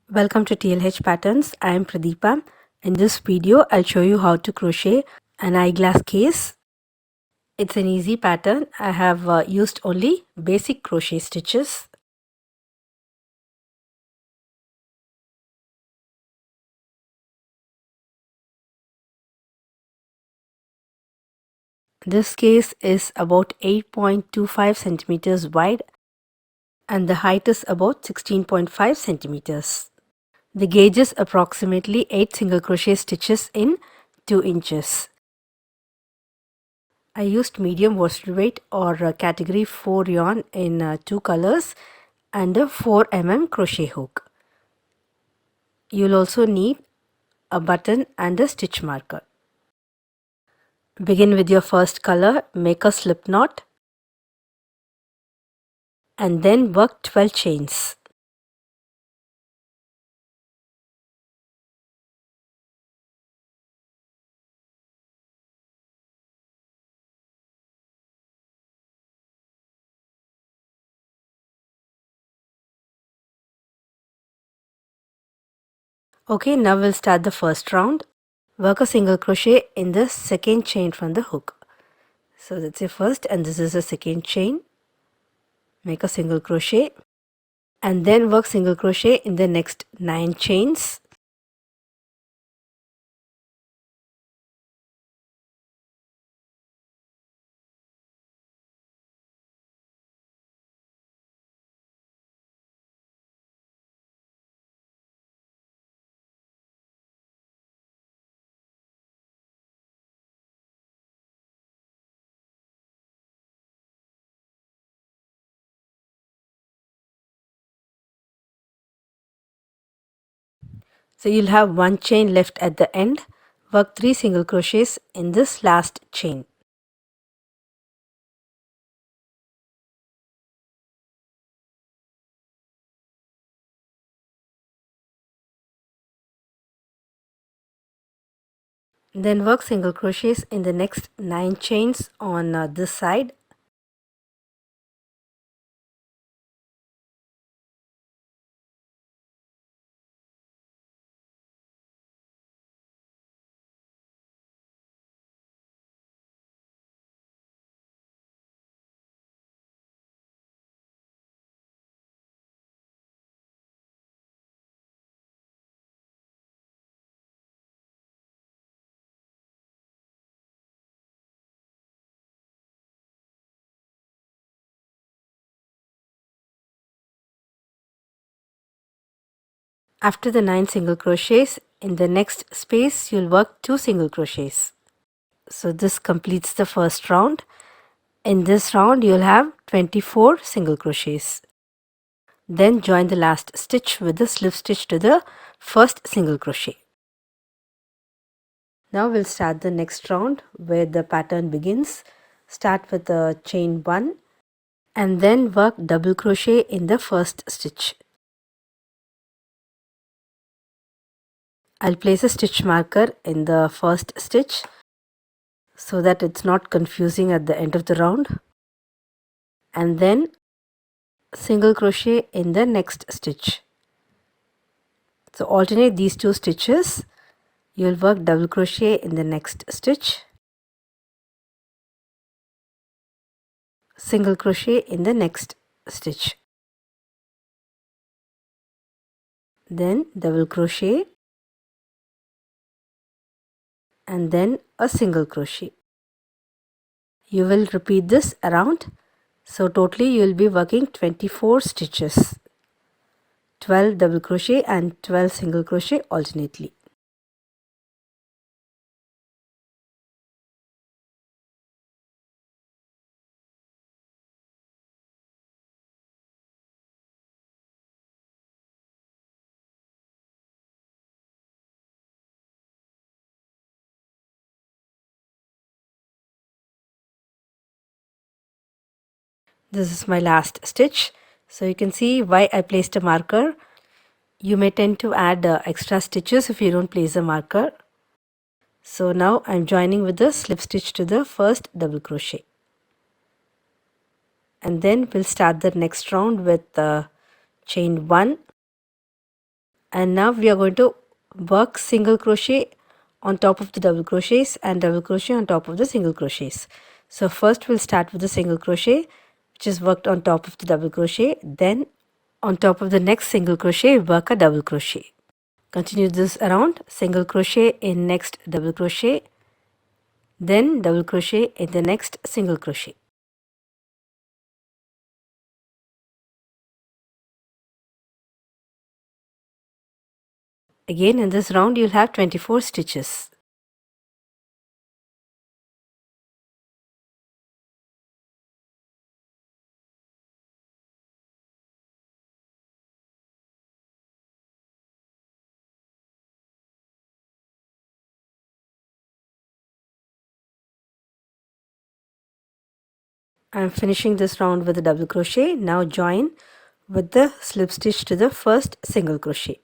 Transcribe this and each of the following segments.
Welcome to TLH Patterns. I am Pradeepa. In this video, I'll show you how to crochet an eyeglass case. It's an easy pattern. I have used only basic crochet stitches. This case is about 8.25 centimeters wide and the height is about 16.5 centimeters. The gauge is approximately 8 single crochet stitches in 2 inches. I used medium worsted weight or category 4 yarn in 2 colors and a 4 mm crochet hook. You'll also need a button and a stitch marker. Begin with your first color, make a slip knot and then work 12 chains. Okay, now we'll start the first round. Work a single crochet in the second chain from the hook. So that's your first and this is the second chain. Make a single crochet and then work single crochet in the next 9 chains. So you'll have one chain left at the end. Work 3 single crochets in this last chain. Then work single crochets in the next 9 chains on this side. After the 9 single crochets, in the next space you'll work 2 single crochets. So this completes the first round. In this round you'll have 24 single crochets. Then join the last stitch with the slip stitch to the first single crochet. Now we'll start the next round where the pattern begins. Start with the chain 1 and then work double crochet in the first stitch. I'll place a stitch marker in the first stitch so that it's not confusing at the end of the round, and then single crochet in the next stitch. So alternate these two stitches. You'll work double crochet in the next stitch, single crochet in the next stitch, then double crochet and then a single crochet. You will repeat this around. So totally you will be working 24 stitches, 12 double crochet and 12 single crochet alternately. This is my last stitch. So you can see why I placed a marker. You may tend to add extra stitches if you don't place a marker. So now I'm joining with the slip stitch to the first double crochet. And then we'll start the next round with chain 1 And now we are going to work single crochet on top of the double crochets and double crochet on top of the single crochets. So first we'll start with the single crochet, which is worked on top of the double crochet. Then on top of the next single crochet, work a double crochet. Continue this around, single crochet in next double crochet, then double crochet in the next single crochet. Again in this round you'll have 24 stitches. I'm finishing this round with a double crochet. Now join with the slip stitch to the first single crochet.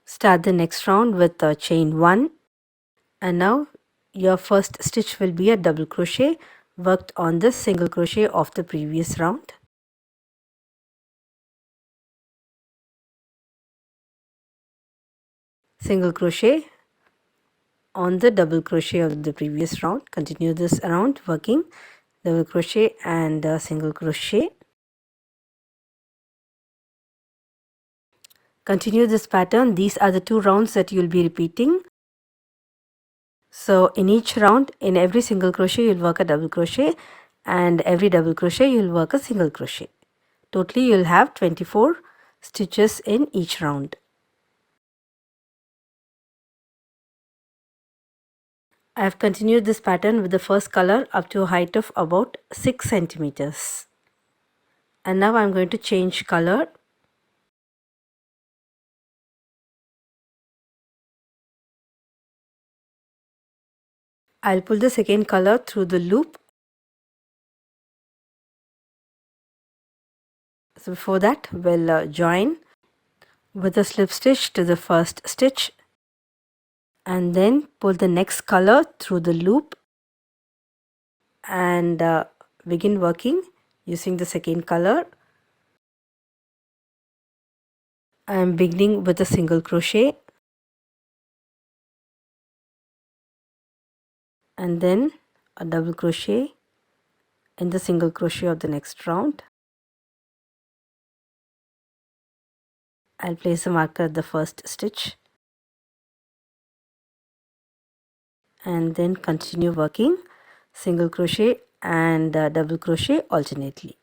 Start the next round with chain 1, and now your first stitch will be a double crochet worked on the single crochet of the previous round. Single crochet on the double crochet of the previous round. Continue this around, working double crochet and single crochet. Continue this pattern. These are the 2 rounds that you will be repeating. So in each round, in every single crochet you'll work a double crochet, and every double crochet you'll work a single crochet. Totally you'll have 24 stitches in each round. I have continued this pattern with the first color up to a height of about 6 centimeters. And now I'm going to change color. I'll pull the second color through the loop. So before that, we'll join with a slip stitch to the first stitch, and then pull the next color through the loop and begin working using the second color. I am beginning with a single crochet and then a double crochet in the single crochet of the next round. I'll place a marker at the first stitch and then continue working single crochet and double crochet alternately.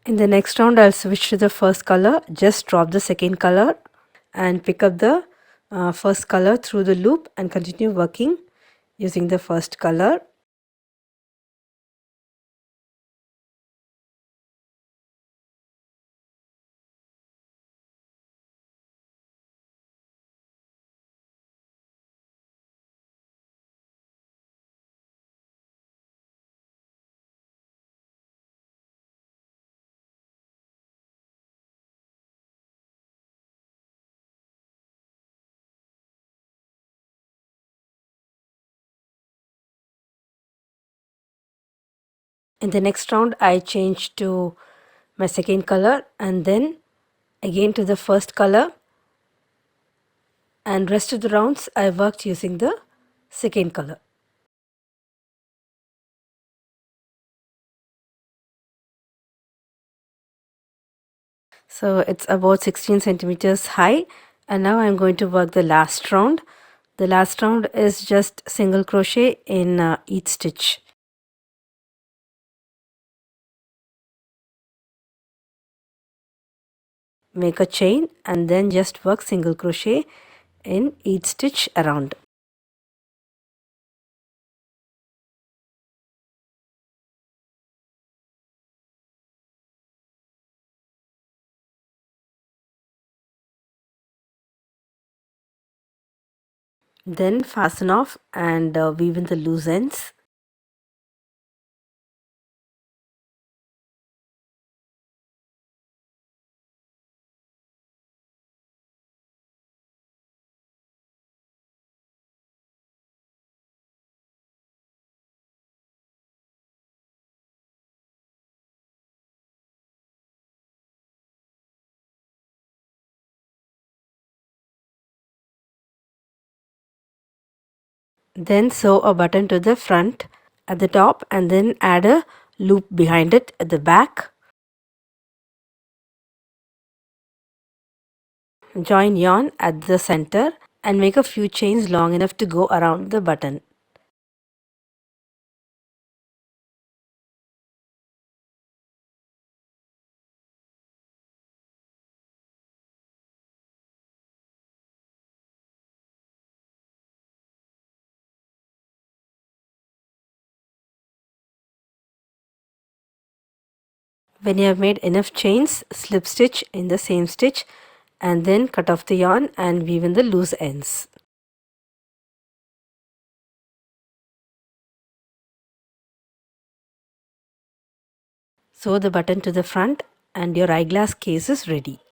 In the next round, I'll switch to the first color. Just drop the second color and pick up the first color through the loop and continue working using the first color. In the next round, I change to my second color and then again to the first color, and rest of the rounds I worked using the second color. So it's about 16 centimeters high, and now I'm going to work the last round. The last round is just single crochet in each stitch. Make a chain and then just work single crochet in each stitch around. Then fasten off and weave in the loose ends. Then sew a button to the front at the top and then add a loop behind it at the back. Join yarn at the center and make a few chains long enough to go around the button. When you have made enough chains, slip stitch in the same stitch and then cut off the yarn and weave in the loose ends. Sew the button to the front and your eyeglass case is ready.